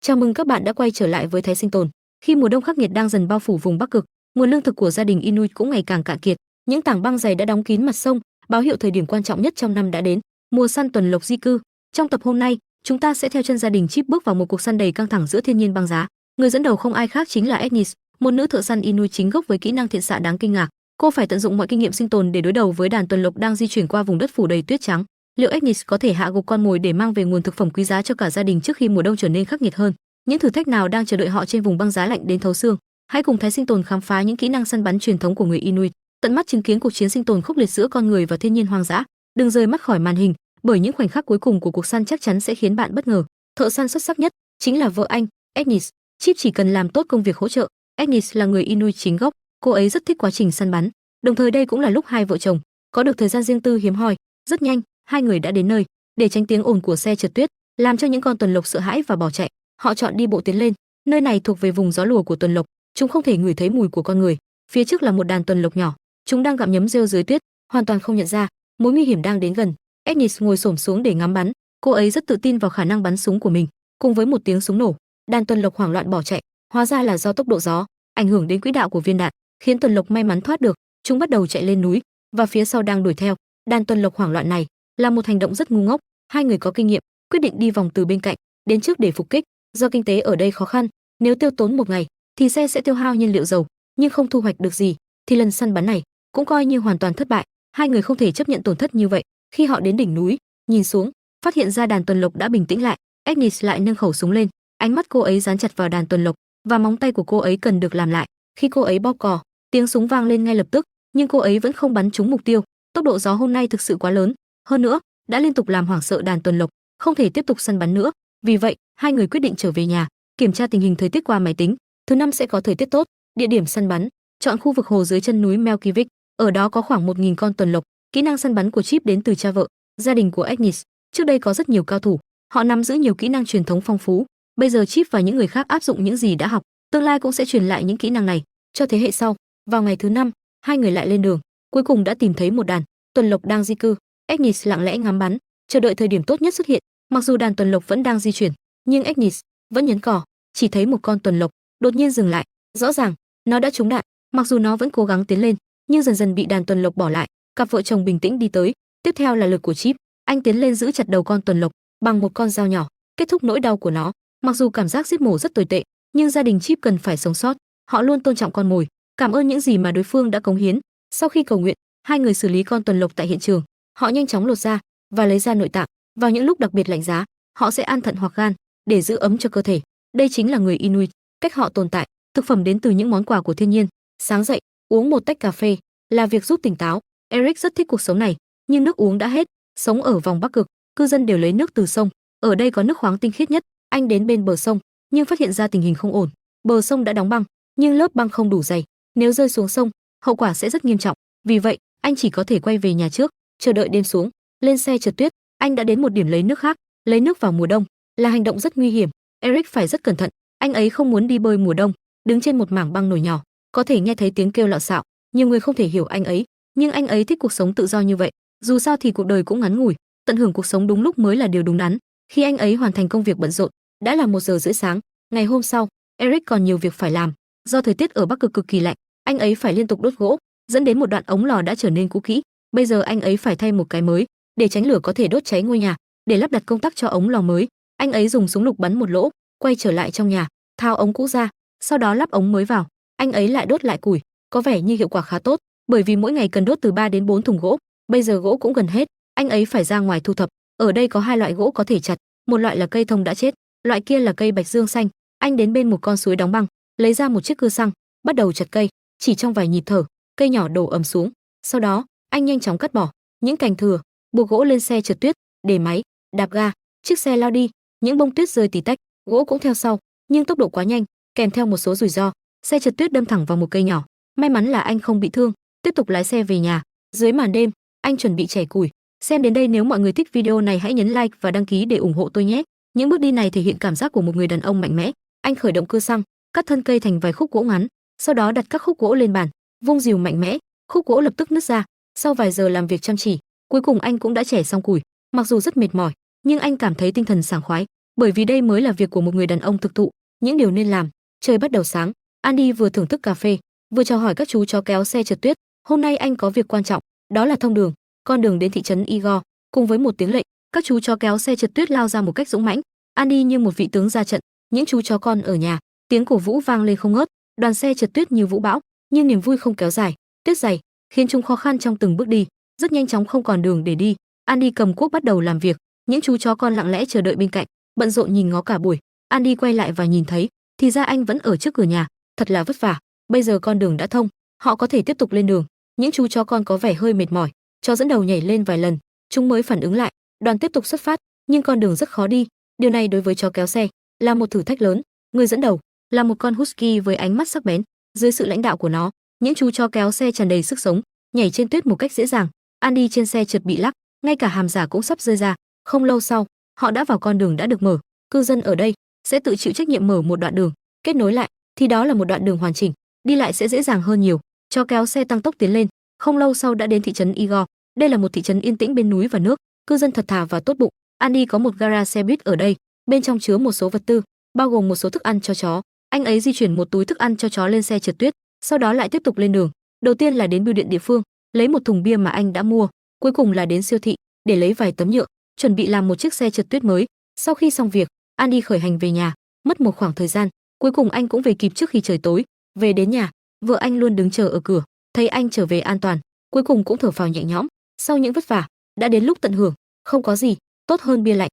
Chào mừng các bạn đã quay trở lại với Thái Sinh Tồn. Khi mùa đông khắc nghiệt đang dần bao phủ vùng Bắc Cực, nguồn lương thực của gia đình Inuit cũng ngày càng cạn kiệt. Những tảng băng dày đã đóng kín mặt sông, báo hiệu thời điểm quan trọng nhất trong năm đã đến, mùa săn tuần lộc di cư. Trong tập hôm nay, chúng ta sẽ theo chân gia đình Chip bước vào một cuộc săn đầy căng thẳng giữa thiên nhiên băng giá. Người dẫn đầu không ai khác chính là Agnes, một nữ thợ săn Inuit chính gốc với kỹ năng thiện xạ đáng kinh ngạc. Cô phải tận dụng mọi kinh nghiệm sinh tồn để đối đầu với đàn tuần lộc đang di chuyển qua vùng đất phủ đầy tuyết trắng. Liệu Agnes có thể hạ gục con mồi để mang về nguồn thực phẩm quý giá cho cả gia đình trước khi mùa đông trở nên khắc nghiệt hơn? Những thử thách nào đang chờ đợi họ trên vùng băng giá lạnh đến thấu xương? Hãy cùng Thái Sinh Tồn khám phá những kỹ năng săn bắn truyền thống của người Inuit, tận mắt chứng kiến cuộc chiến sinh tồn khốc liệt giữa con người và thiên nhiên hoang dã. Đừng rời mắt khỏi màn hình, bởi những khoảnh khắc cuối cùng của cuộc săn chắc chắn sẽ khiến bạn bất ngờ. Thợ săn xuất sắc nhất chính là vợ anh, Agnes. Chip chỉ cần làm tốt công việc hỗ trợ. Agnes là người Inuit chính gốc, cô ấy rất thích quá trình săn bắn. Đồng thời đây cũng là lúc hai vợ chồng có được thời gian riêng tư hiếm hoi. Rất nhanh, hai người đã đến nơi. Để tránh tiếng ồn của xe trượt tuyết, làm cho những con tuần lộc sợ hãi và bỏ chạy, họ chọn đi bộ tiến lên. Nơi này thuộc về vùng gió lùa của tuần lộc, chúng không thể ngửi thấy mùi của con người. Phía trước là một đàn tuần lộc nhỏ, chúng đang gặm nhấm rêu dưới tuyết, hoàn toàn không nhận ra mối nguy hiểm đang đến gần. Agnes ngồi xổm xuống để ngắm bắn, cô ấy rất tự tin vào khả năng bắn súng của mình. Cùng với một tiếng súng nổ, đàn tuần lộc hoảng loạn bỏ chạy, hóa ra là do tốc độ gió ảnh hưởng đến quỹ đạo của viên đạn, khiến tuần lộc may mắn thoát được. Chúng bắt đầu chạy lên núi và phía sau đang đuổi theo. Đàn tuần lộc hoảng loạn này là một hành động rất ngu ngốc. Hai người có kinh nghiệm, quyết định đi vòng từ bên cạnh đến trước để phục kích. Do kinh tế ở đây khó khăn, nếu tiêu tốn một ngày thì xe sẽ tiêu hao nhiên liệu dầu, nhưng không thu hoạch được gì, thì lần săn bắn này cũng coi như hoàn toàn thất bại. Hai người không thể chấp nhận tổn thất như vậy. Khi họ đến đỉnh núi, nhìn xuống, phát hiện ra đàn tuần lộc đã bình tĩnh lại. Agnes lại nâng khẩu súng lên, ánh mắt cô ấy dán chặt vào đàn tuần lộc, và móng tay của cô ấy cần được làm lại. Khi cô ấy bóp cò, tiếng súng vang lên ngay lập tức, nhưng cô ấy vẫn không bắn trúng mục tiêu. Tốc độ gió hôm nay thực sự quá lớn, hơn nữa đã liên tục làm hoảng sợ đàn tuần lộc, không thể tiếp tục săn bắn nữa. Vì vậy, hai người quyết định trở về nhà, kiểm tra tình hình thời tiết qua máy tính. Thứ năm sẽ có thời tiết tốt. Địa điểm săn bắn: chọn khu vực hồ dưới chân núi Melkivik, ở đó có khoảng 1000 con tuần lộc. Kỹ năng săn bắn của Chip đến từ cha vợ. Gia đình của Agnes trước đây có rất nhiều cao thủ, họ nắm giữ nhiều kỹ năng truyền thống phong phú. Bây giờ Chip và những người khác áp dụng những gì đã học, tương lai cũng sẽ truyền lại những kỹ năng này cho thế hệ sau. Vào ngày thứ năm, hai người lại lên đường, cuối cùng đã tìm thấy một đàn tuần lộc đang di cư. Agnes lặng lẽ ngắm bắn, chờ đợi thời điểm tốt nhất xuất hiện. Mặc dù đàn tuần lộc vẫn đang di chuyển, nhưng Agnes vẫn nhấn cò. Chỉ thấy một con tuần lộc đột nhiên dừng lại, rõ ràng nó đã trúng đạn. Mặc dù nó vẫn cố gắng tiến lên, nhưng dần dần bị đàn tuần lộc bỏ lại. Cặp vợ chồng bình tĩnh đi tới. Tiếp theo là lượt của Chip. Anh tiến lên giữ chặt đầu con tuần lộc bằng một con dao nhỏ, kết thúc nỗi đau của nó. Mặc dù cảm giác giết mổ rất tồi tệ, nhưng gia đình Chip cần phải sống sót. Họ luôn tôn trọng con mồi, cảm ơn những gì mà đối phương đã cống hiến. Sau khi cầu nguyện, hai người xử lý con tuần lộc tại hiện trường. Họ nhanh chóng lột da và lấy ra nội tạng. Vào những lúc đặc biệt lạnh giá, họ sẽ ăn thận hoặc gan để giữ ấm cho cơ thể. Đây chính là người Inuit, cách họ tồn tại. Thực phẩm đến từ những món quà của thiên nhiên. Sáng dậy, uống một tách cà phê là việc giúp tỉnh táo. Eric rất thích cuộc sống này, nhưng nước uống đã hết. Sống ở vòng Bắc Cực, cư dân đều lấy nước từ sông. Ở đây có nước khoáng tinh khiết nhất. Anh đến bên bờ sông, nhưng phát hiện ra tình hình không ổn. Bờ sông đã đóng băng, nhưng lớp băng không đủ dày. Nếu rơi xuống sông, hậu quả sẽ rất nghiêm trọng. Vì vậy, anh chỉ có thể quay về nhà trước, chờ đợi đêm xuống. Lên xe trượt tuyết, anh đã đến một điểm lấy nước khác. Lấy nước vào mùa đông là hành động rất nguy hiểm. Eric phải rất cẩn thận. Anh ấy không muốn đi bơi mùa đông. Đứng trên một mảng băng nổi nhỏ, có thể nghe thấy tiếng kêu lạo xạo. Nhiều người không thể hiểu anh ấy, nhưng anh ấy thích cuộc sống tự do như vậy. Dù sao thì cuộc đời cũng ngắn ngủi, tận hưởng cuộc sống đúng lúc mới là điều đúng đắn. Khi anh ấy hoàn thành công việc bận rộn, đã là 1 giờ rưỡi sáng. Ngày hôm sau, Eric còn nhiều việc phải làm. Do thời tiết ở Bắc Cực cực kỳ lạnh, anh ấy phải liên tục đốt gỗ, dẫn đến một đoạn ống lò đã trở nên cũ kỹ. Bây giờ anh ấy phải thay một cái mới, để tránh lửa có thể đốt cháy ngôi nhà. Để lắp đặt công tắc cho ống lò mới, anh ấy dùng súng lục bắn một lỗ, quay trở lại trong nhà, tháo ống cũ ra, sau đó lắp ống mới vào. Anh ấy lại đốt lại củi, có vẻ như hiệu quả khá tốt, bởi vì mỗi ngày cần đốt từ 3 đến 4 thùng gỗ. Bây giờ gỗ cũng gần hết, anh ấy phải ra ngoài thu thập. Ở đây có hai loại gỗ có thể chặt, một loại là cây thông đã chết, loại kia là cây bạch dương xanh. Anh đến bên một con suối đóng băng, lấy ra một chiếc cưa xăng, bắt đầu chặt cây. Chỉ trong vài nhịp thở, cây nhỏ đổ ầm xuống. Sau đó, anh nhanh chóng cắt bỏ những cành thừa, buộc gỗ lên xe trượt tuyết, để máy, đạp ga, chiếc xe lao đi. Những bông tuyết rơi tí tách, gỗ cũng theo sau, nhưng tốc độ quá nhanh, kèm theo một số rủi ro. Xe trượt tuyết đâm thẳng vào một cây nhỏ. May mắn là anh không bị thương, tiếp tục lái xe về nhà. Dưới màn đêm, anh chuẩn bị chẻ củi. Xem đến đây, nếu mọi người thích video này hãy nhấn like và đăng ký để ủng hộ tôi nhé. Những bước đi này thể hiện cảm giác của một người đàn ông mạnh mẽ. Anh khởi động cưa xăng, cắt thân cây thành vài khúc gỗ ngắn, sau đó đặt các khúc gỗ lên bàn, vung rìu mạnh mẽ, khúc gỗ lập tức nứt ra. Sau vài giờ làm việc chăm chỉ, cuối cùng anh cũng đã chẻ xong củi. Mặc dù rất mệt mỏi, nhưng anh cảm thấy tinh thần sảng khoái. bởi vì đây mới là việc của một người đàn ông thực thụ, những điều nên làm. Trời bắt đầu sáng, Andy vừa thưởng thức cà phê, vừa chào hỏi các chú chó kéo xe trượt tuyết. Hôm nay anh có việc quan trọng, đó là thông đường, con đường đến thị trấn Igor. Cùng với một tiếng lệnh, các chú chó kéo xe trượt tuyết lao ra một cách dũng mãnh. Andy như một vị tướng ra trận, những chú chó con ở nhà, tiếng cổ vũ vang lên không ngớt. Đoàn xe trượt tuyết như vũ bão, nhưng niềm vui không kéo dài. Tuyết dày khiến chúng khó khăn trong từng bước đi, rất nhanh chóng không còn đường để đi. Andy cầm cuốc bắt đầu làm việc, những chú chó con lặng lẽ chờ đợi bên cạnh, bận rộn nhìn ngó cả buổi. Andy quay lại và nhìn thấy, thì ra anh vẫn ở trước cửa nhà, thật là vất vả. Bây giờ con đường đã thông, họ có thể tiếp tục lên đường. Những chú chó con có vẻ hơi mệt mỏi, chó dẫn đầu nhảy lên vài lần, chúng mới phản ứng lại. Đoàn tiếp tục xuất phát, nhưng con đường rất khó đi. Điều này đối với chó kéo xe là một thử thách lớn. Người dẫn đầu là một con husky với ánh mắt sắc bén. Dưới sự lãnh đạo của nó, những chú chó kéo xe tràn đầy sức sống, nhảy trên tuyết một cách dễ dàng. Andy trên xe trượt bị lắc, ngay cả hàm giả cũng sắp rơi ra. Không lâu sau, họ đã vào con đường đã được mở. Cư dân ở đây sẽ tự chịu trách nhiệm mở một đoạn đường, kết nối lại thì đó là một đoạn đường hoàn chỉnh, đi lại sẽ dễ dàng hơn nhiều. Chó kéo xe tăng tốc tiến lên, không lâu sau đã đến thị trấn Igor. Đây là một thị trấn yên tĩnh bên núi và nước, cư dân thật thà và tốt bụng. Andy có một gara xe buýt ở đây, bên trong chứa một số vật tư, bao gồm một số thức ăn cho chó. Anh ấy di chuyển một túi thức ăn cho chó lên xe trượt tuyết, sau đó lại tiếp tục lên đường. Đầu tiên là đến bưu điện địa phương, lấy một thùng bia mà anh đã mua, cuối cùng là đến siêu thị để lấy vài tấm nhựa, chuẩn bị làm một chiếc xe trượt tuyết mới. Sau khi xong việc, Andy khởi hành về nhà, mất một khoảng thời gian, cuối cùng anh cũng về kịp trước khi trời tối. Về đến nhà, vợ anh luôn đứng chờ ở cửa, thấy anh trở về an toàn, cuối cùng cũng thở phào nhẹ nhõm. Sau những vất vả, đã đến lúc tận hưởng, không có gì tốt hơn bia lạnh.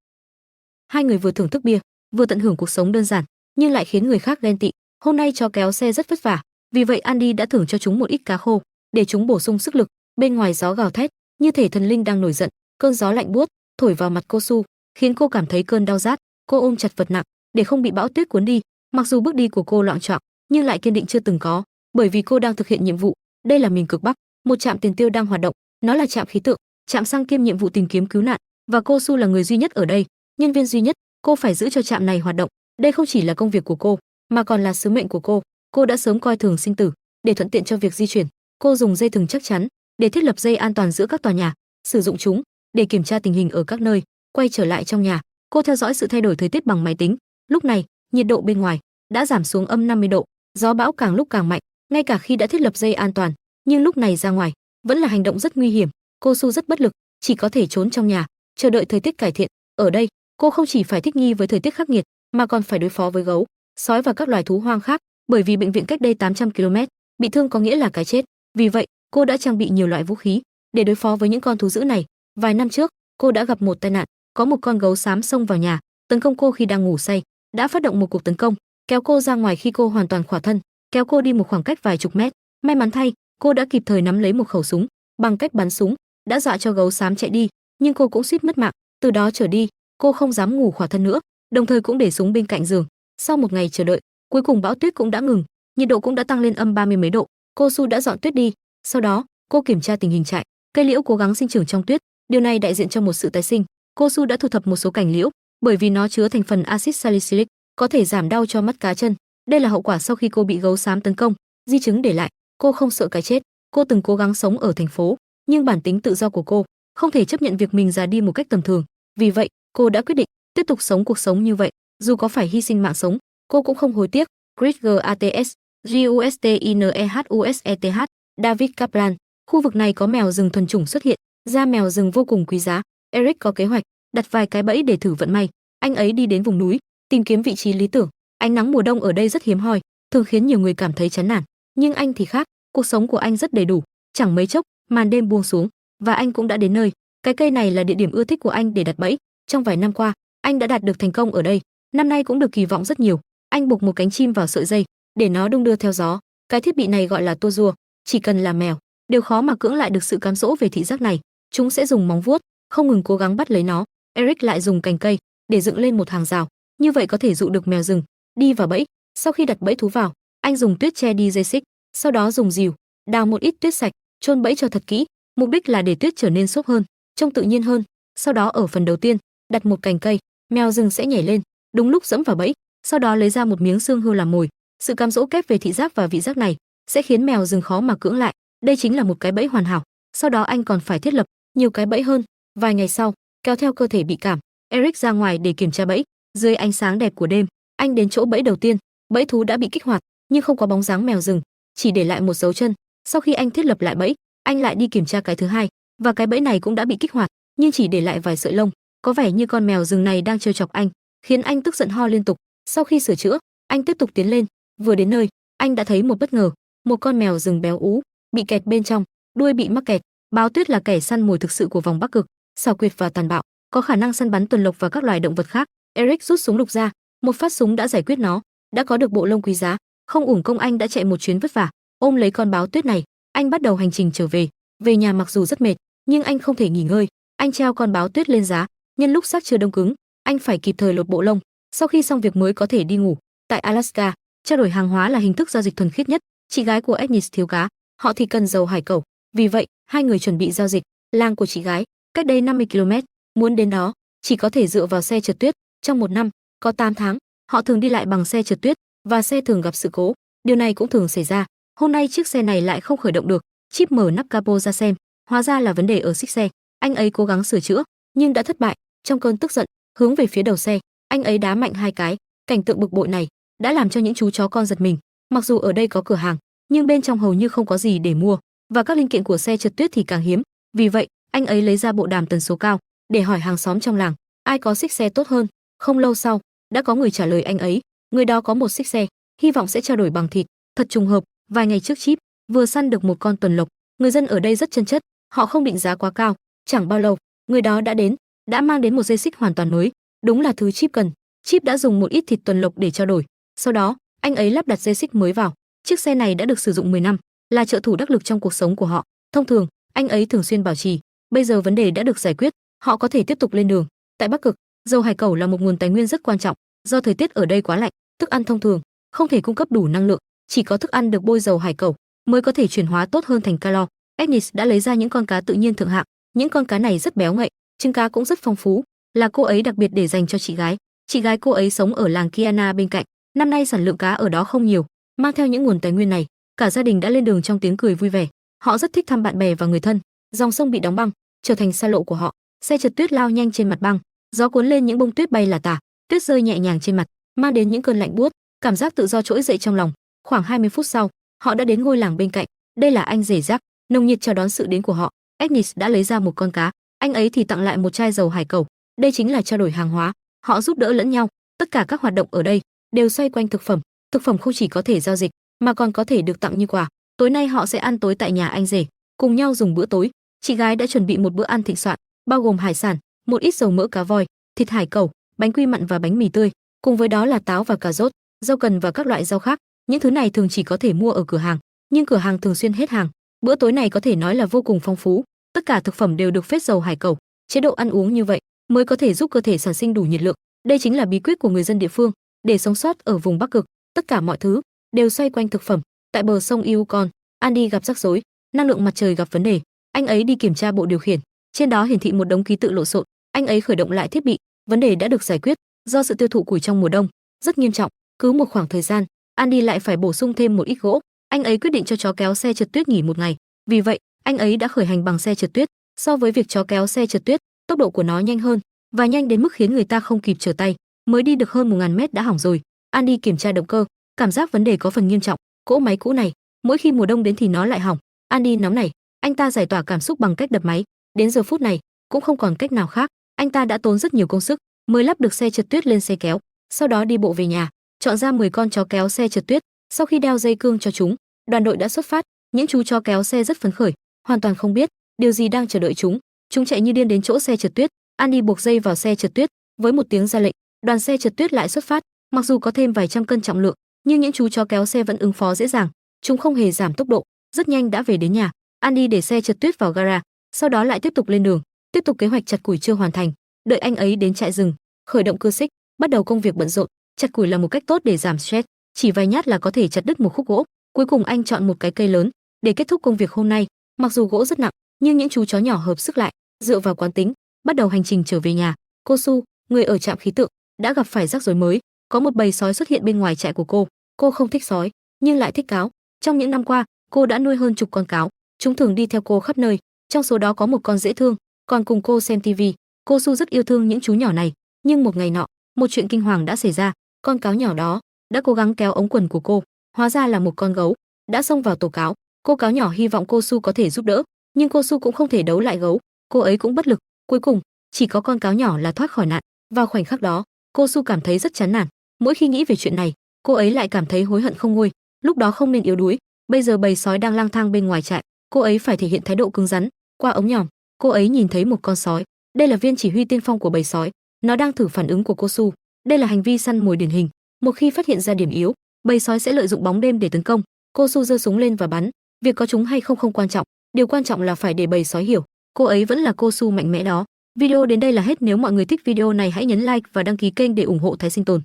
Hai người vừa thưởng thức bia, vừa tận hưởng cuộc sống đơn giản, nhưng lại khiến người khác ghen tị. Hôm nay chó kéo xe rất vất vả, vì vậy Andy đã thưởng cho chúng một ít cá khô, để chúng bổ sung sức lực. Bên ngoài gió gào thét, như thể thần linh đang nổi giận, cơn gió lạnh buốt thổi vào mặt cô Su, khiến cô cảm thấy cơn đau rát. Cô ôm chặt vật nặng để không bị bão tuyết cuốn đi. Mặc dù bước đi của cô loạng choạng, nhưng lại kiên định chưa từng có, bởi vì cô đang thực hiện nhiệm vụ. Đây là miền cực Bắc, một trạm tiền tiêu đang hoạt động, nó là trạm khí tượng, trạm xăng kiêm nhiệm vụ tìm kiếm cứu nạn, và cô Su là người duy nhất ở đây, nhân viên duy nhất. Cô phải giữ cho trạm này hoạt động. Đây không chỉ là công việc của cô, mà còn là sứ mệnh của cô. Cô đã sớm coi thường sinh tử, để thuận tiện cho việc di chuyển. Cô dùng dây thừng chắc chắn để thiết lập dây an toàn giữa các tòa nhà, sử dụng chúng để kiểm tra tình hình ở các nơi. Quay trở lại trong nhà, cô theo dõi sự thay đổi thời tiết bằng máy tính. Lúc này, nhiệt độ bên ngoài đã giảm xuống âm 50 độ, gió bão càng lúc càng mạnh, ngay cả khi đã thiết lập dây an toàn, nhưng lúc này ra ngoài vẫn là hành động rất nguy hiểm. Cô Su rất bất lực, chỉ có thể trốn trong nhà, chờ đợi thời tiết cải thiện. Ở đây, cô không chỉ phải thích nghi với thời tiết khắc nghiệt, mà còn phải đối phó với gấu, sói và các loài thú hoang khác, bởi vì bệnh viện cách đây 800 km, bị thương có nghĩa là cái chết. Vì vậy, cô đã trang bị nhiều loại vũ khí để đối phó với những con thú dữ này. Vài năm trước, cô đã gặp một tai nạn, có một con gấu xám xông vào nhà, tấn công cô khi đang ngủ say, đã phát động một cuộc tấn công, kéo cô ra ngoài khi cô hoàn toàn khỏa thân, kéo cô đi một khoảng cách vài chục mét. May mắn thay, cô đã kịp thời nắm lấy một khẩu súng, bằng cách bắn súng, đã dọa cho gấu xám chạy đi, nhưng cô cũng suýt mất mạng. Từ đó trở đi, cô không dám ngủ khỏa thân nữa, đồng thời cũng để súng bên cạnh giường. Sau một ngày chờ đợi, cuối cùng bão tuyết cũng đã ngừng, nhiệt độ cũng đã tăng lên âm 30 mấy độ. Cô Su đã dọn tuyết đi. Sau đó, cô kiểm tra tình hình trại, cây liễu cố gắng sinh trưởng trong tuyết, điều này đại diện cho một sự tái sinh. Cô Su đã thu thập một số cành liễu, bởi vì nó chứa thành phần axit salicylic, có thể giảm đau cho mắt cá chân. Đây là hậu quả sau khi cô bị gấu xám tấn công. Di chứng để lại, cô không sợ cái chết. Cô từng cố gắng sống ở thành phố, nhưng bản tính tự do của cô không thể chấp nhận việc mình già đi một cách tầm thường. Vì vậy, cô đã quyết định tiếp tục sống cuộc sống như vậy, dù có phải hy sinh mạng sống, cô cũng không hối tiếc. Chris Gats, Justinehuseth, David Kaplan. Khu vực này có mèo rừng thuần chủng xuất hiện, da mèo rừng vô cùng quý giá. Eric có kế hoạch đặt vài cái bẫy để thử vận may. Anh ấy đi đến vùng núi, tìm kiếm vị trí lý tưởng. Ánh nắng mùa đông ở đây rất hiếm hoi, thường khiến nhiều người cảm thấy chán nản. Nhưng anh thì khác, cuộc sống của anh rất đầy đủ. Chẳng mấy chốc, màn đêm buông xuống, và anh cũng đã đến nơi. Cái cây này là địa điểm ưa thích của anh để đặt bẫy. Trong vài năm qua, anh đã đạt được thành công ở đây. Năm nay cũng được kỳ vọng rất nhiều. Anh buộc một cánh chim vào sợi dây để nó đung đưa theo gió. Cái thiết bị này gọi là tua rua. Chỉ cần là mèo, đều khó mà cưỡng lại được sự cám dỗ về thị giác này. Chúng sẽ dùng móng vuốt không ngừng cố gắng bắt lấy nó. Eric lại dùng cành cây để dựng lên một hàng rào, như vậy có thể dụ được mèo rừng đi vào bẫy. Sau khi đặt bẫy thú vào, anh dùng tuyết che đi dây xích, sau đó dùng rìu đào một ít tuyết sạch, chôn bẫy cho thật kỹ, mục đích là để tuyết trở nên xốp hơn, trông tự nhiên hơn. Sau đó ở phần đầu tiên, đặt một cành cây, mèo rừng sẽ nhảy lên, đúng lúc dẫm vào bẫy, sau đó lấy ra một miếng xương hươu làm mồi. Sự cám dỗ kép về thị giác và vị giác này sẽ khiến mèo rừng khó mà cưỡng lại. Đây chính là một cái bẫy hoàn hảo. Sau đó anh còn phải thiết lập nhiều cái bẫy hơn. Vài ngày sau, kéo theo cơ thể bị cảm, Eric ra ngoài để kiểm tra bẫy. Dưới ánh sáng đẹp của đêm, anh đến chỗ bẫy đầu tiên. Bẫy thú đã bị kích hoạt, nhưng không có bóng dáng mèo rừng, chỉ để lại một dấu chân. Sau khi anh thiết lập lại bẫy, anh lại đi kiểm tra cái thứ hai, và cái bẫy này cũng đã bị kích hoạt, nhưng chỉ để lại vài sợi lông. Có vẻ như con mèo rừng này đang trêu chọc anh, khiến anh tức giận ho liên tục. Sau khi sửa chữa, anh tiếp tục tiến lên. Vừa đến nơi, anh đã thấy một bất ngờ, một con mèo rừng béo ú bị kẹt bên trong, đuôi bị mắc kẹt. Báo Tuyết là kẻ săn mồi thực sự của vòng Bắc Cực, xảo quyệt và tàn bạo, có khả năng săn bắn tuần lộc và các loài động vật khác. Eric rút súng lục ra, một phát súng đã giải quyết nó. Đã có được bộ lông quý giá, không uổng công anh đã chạy một chuyến vất vả. Ôm lấy con báo tuyết này, anh bắt đầu hành trình trở về. Về nhà mặc dù rất mệt, nhưng anh không thể nghỉ ngơi. Anh treo con báo tuyết lên giá, nhân lúc xác chưa đông cứng, anh phải kịp thời lột bộ lông. Sau khi xong việc mới có thể đi ngủ. Tại Alaska, trao đổi hàng hóa là hình thức giao dịch thuần khiết nhất. Chị gái của Agnes thiếu cá, họ thì cần dầu hải cẩu. Vì vậy, hai người chuẩn bị giao dịch. Làng của chị gái cách đây 50 km, muốn đến đó chỉ có thể dựa vào xe trượt tuyết. Trong một năm có 8 tháng, họ thường đi lại bằng xe trượt tuyết, và xe thường gặp sự cố. Điều này cũng thường xảy ra. Hôm nay chiếc xe này lại không khởi động được. Chip mở nắp capo ra xem, hóa ra là vấn đề ở xích xe. Anh ấy cố gắng sửa chữa, nhưng đã thất bại. Trong cơn tức giận, hướng về phía đầu xe, anh ấy đá mạnh hai cái. Cảnh tượng bực bội này đã làm cho những chú chó con giật mình. Mặc dù ở đây có cửa hàng, nhưng bên trong hầu như không có gì để mua, và các linh kiện của xe trượt tuyết thì càng hiếm. Vì vậy, anh ấy lấy ra bộ đàm tần số cao để hỏi hàng xóm trong làng ai có xích xe tốt hơn. Không lâu sau, đã có người trả lời anh ấy. Người đó có một xích xe, hy vọng sẽ trao đổi bằng thịt. Thật trùng hợp, vài ngày trước Chip vừa săn được một con tuần lộc. Người dân ở đây rất chân chất, họ không định giá quá cao. Chẳng bao lâu, người đó đã đến, đã mang đến một dây xích hoàn toàn mới. Đúng là thứ Chip cần. Chip đã dùng một ít thịt tuần lộc để trao đổi. Sau đó, anh ấy lắp đặt dây xích mới vào. Chiếc xe này đã được sử dụng 10 năm, là trợ thủ đắc lực trong cuộc sống của họ. Thông thường, anh ấy thường xuyên bảo trì. Bây giờ vấn đề đã được giải quyết, họ có thể tiếp tục lên đường. Tại Bắc Cực, dầu hải cẩu là một nguồn tài nguyên rất quan trọng. Do thời tiết ở đây quá lạnh, thức ăn thông thường không thể cung cấp đủ năng lượng, chỉ có thức ăn được bôi dầu hải cẩu mới có thể chuyển hóa tốt hơn thành calo. Agnes đã lấy ra những con cá tự nhiên thượng hạng. Những con cá này rất béo ngậy, trứng cá cũng rất phong phú, là cô ấy đặc biệt để dành cho chị gái. Chị gái cô ấy sống ở làng Kiana bên cạnh. Năm nay sản lượng cá ở đó không nhiều. Mang theo những nguồn tài nguyên này, cả gia đình đã lên đường trong tiếng cười vui vẻ. Họ rất thích thăm bạn bè và người thân. Dòng sông bị đóng băng, trở thành xa lộ của họ. Xe trượt tuyết lao nhanh trên mặt băng, gió cuốn lên những bông tuyết bay là tả, tuyết rơi nhẹ nhàng trên mặt, mang đến những cơn lạnh buốt. Cảm giác tự do trỗi dậy trong lòng. Khoảng 20 phút sau, họ đã đến ngôi làng bên cạnh. Đây là anh rể Jack, nồng nhiệt chào đón sự đến của họ. Agnes đã lấy ra một con cá, anh ấy thì tặng lại một chai dầu hải cẩu. Đây chính là trao đổi hàng hóa, họ giúp đỡ lẫn nhau. Tất cả các hoạt động ở đây đều xoay quanh thực phẩm. Thực phẩm không chỉ có thể giao dịch, mà còn có thể được tặng như quà. Tối nay họ sẽ ăn tối tại nhà anh rể, cùng nhau dùng bữa tối. Chị gái đã chuẩn bị một bữa ăn thịnh soạn, bao gồm hải sản, một ít dầu mỡ cá voi, thịt hải cẩu, bánh quy mặn và bánh mì tươi. Cùng với đó là táo và cà rốt, rau cần và các loại rau khác. Những thứ này thường chỉ có thể mua ở cửa hàng, nhưng cửa hàng thường xuyên hết hàng. Bữa tối này có thể nói là vô cùng phong phú. Tất cả thực phẩm đều được phết dầu hải cẩu. Chế độ ăn uống như vậy mới có thể giúp cơ thể sản sinh đủ nhiệt lượng. Đây chính là bí quyết của người dân địa phương để sống sót ở vùng Bắc Cực. Tất cả mọi thứ đều xoay quanh thực phẩm. Tại bờ sông Yukon, Andy gặp rắc rối, năng lượng mặt trời gặp vấn đề. Anh ấy đi kiểm tra bộ điều khiển, trên đó hiển thị một đống ký tự lộn xộn. Anh ấy khởi động lại thiết bị, vấn đề đã được giải quyết. Do sự tiêu thụ củi trong mùa đông rất nghiêm trọng, cứ một khoảng thời gian, Andy lại phải bổ sung thêm một ít gỗ. Anh ấy quyết định cho chó kéo xe trượt tuyết nghỉ một ngày. Vì vậy, anh ấy đã khởi hành bằng xe trượt tuyết. So với việc chó kéo xe trượt tuyết, tốc độ của nó nhanh hơn, và nhanh đến mức khiến người ta không kịp trở tay. Mới đi được hơn 1000 mét đã hỏng rồi. Andy kiểm tra động cơ, cảm giác vấn đề có phần nghiêm trọng. Cỗ máy cũ này, mỗi khi mùa đông đến thì nó lại hỏng. Andy nóng nảy, anh ta giải tỏa cảm xúc bằng cách đập máy. Đến giờ phút này, cũng không còn cách nào khác. Anh ta đã tốn rất nhiều công sức mới lắp được xe trượt tuyết lên xe kéo. Sau đó đi bộ về nhà, chọn ra 10 con chó kéo xe trượt tuyết. Sau khi đeo dây cương cho chúng, đoàn đội đã xuất phát. Những chú chó kéo xe rất phấn khởi, hoàn toàn không biết điều gì đang chờ đợi chúng. Chúng chạy như điên đến chỗ xe trượt tuyết. Andy buộc dây vào xe trượt tuyết, với một tiếng ra lệnh, đoàn xe trượt tuyết lại xuất phát. Mặc dù có thêm vài trăm cân trọng lượng, nhưng những chú chó kéo xe vẫn ứng phó dễ dàng. Chúng không hề giảm tốc độ, rất nhanh đã về đến nhà. Andy để xe trượt tuyết vào gara, sau đó lại tiếp tục lên đường. Tiếp tục kế hoạch chặt củi chưa hoàn thành. Đợi anh ấy đến trại rừng, khởi động cưa xích, bắt đầu công việc bận rộn. Chặt củi là một cách tốt để giảm stress, chỉ vài nhát là có thể chặt đứt một khúc gỗ. Cuối cùng anh chọn một cái cây lớn để kết thúc công việc hôm nay. Mặc dù gỗ rất nặng, nhưng những chú chó nhỏ hợp sức lại, dựa vào quán tính, bắt đầu hành trình trở về nhà. Cô Su, người ở trạm khí tượng, đã gặp phải rắc rối mới. Có một bầy sói xuất hiện bên ngoài trại của cô. Cô không thích sói, nhưng lại thích cáo. Trong những năm qua, cô đã nuôi hơn chục con cáo. Chúng thường đi theo cô khắp nơi. Trong số đó có một con dễ thương, còn cùng cô xem tivi. Cô Su rất yêu thương những chú nhỏ này. Nhưng một ngày nọ, một chuyện kinh hoàng đã xảy ra. Con cáo nhỏ đó đã cố gắng kéo ống quần của cô, hóa ra là một con gấu đã xông vào tổ cáo. Cô cáo nhỏ hy vọng cô Su có thể giúp đỡ, nhưng cô Su cũng không thể đấu lại gấu, cô ấy cũng bất lực. Cuối cùng chỉ có con cáo nhỏ là thoát khỏi nạn. Vào khoảnh khắc đó, cô Su cảm thấy rất chán nản. Mỗi khi nghĩ về chuyện này, cô ấy lại cảm thấy hối hận không nguôi. Lúc đó không nên yếu đuối. Bây giờ bầy sói đang lang thang bên ngoài trại, cô ấy phải thể hiện thái độ cứng rắn. Qua ống nhòm, cô ấy nhìn thấy một con sói. Đây là viên chỉ huy tiên phong của bầy sói. Nó đang thử phản ứng của cô Su. Đây là hành vi săn mồi điển hình. Một khi phát hiện ra điểm yếu, bầy sói sẽ lợi dụng bóng đêm để tấn công. Cô Su giơ súng lên và bắn. Việc có trúng hay không không quan trọng, điều quan trọng là phải để bầy sói hiểu cô ấy vẫn là cô Su mạnh mẽ đó. Video đến đây là hết. Nếu mọi người thích video này hãy nhấn like và đăng ký kênh để ủng hộ Thái Sinh Tồn.